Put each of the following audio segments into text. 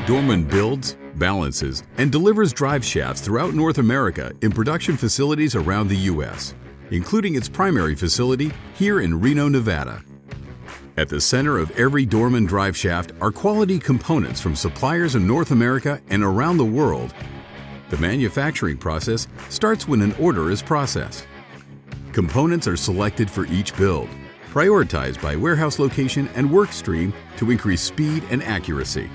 Dorman builds, balances, and delivers drive shafts throughout North America in production facilities around the U.S., including its primary facility here in Reno, Nevada. At the center of every Dorman drive shaft are quality components from suppliers in North America and around the world. The manufacturing process starts when an order is processed. Components are selected for each build, prioritized by warehouse location and work stream to increase speed and accuracy.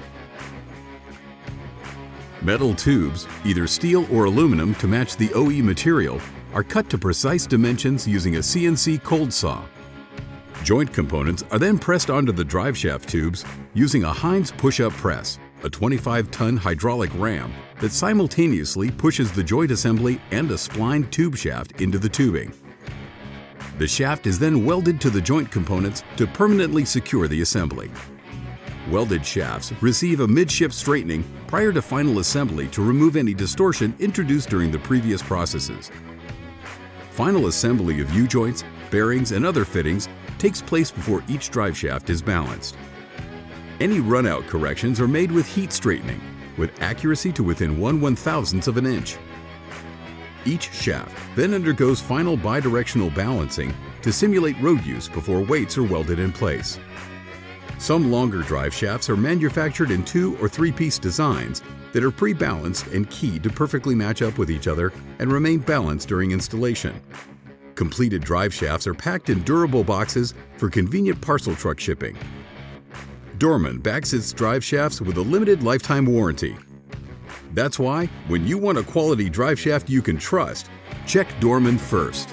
Metal tubes, either steel or aluminum to match the OE material, are cut to precise dimensions using a CNC cold saw. Joint components are then pressed onto the drive shaft tubes using a Heinz push-up press, a 25-ton hydraulic ram that simultaneously pushes the joint assembly and a splined tube shaft into the tubing. The shaft is then welded to the joint components to permanently secure the assembly. Welded shafts receive a midship straightening prior to final assembly to remove any distortion introduced during the previous processes. Final assembly of U-joints, bearings, and other fittings takes place before each drive shaft is balanced. Any run-out corrections are made with heat straightening, with accuracy to within 1/1000th of an inch. Each shaft then undergoes final bi-directional balancing to simulate road use before weights are welded in place. Some longer drive shafts are manufactured in 2- or 3-piece designs that are pre-balanced and keyed to perfectly match up with each other and remain balanced during installation. Completed drive shafts are packed in durable boxes for convenient parcel truck shipping. Dorman backs its drive shafts with a limited lifetime warranty. That's why, when you want a quality drive shaft you can trust, check Dorman first.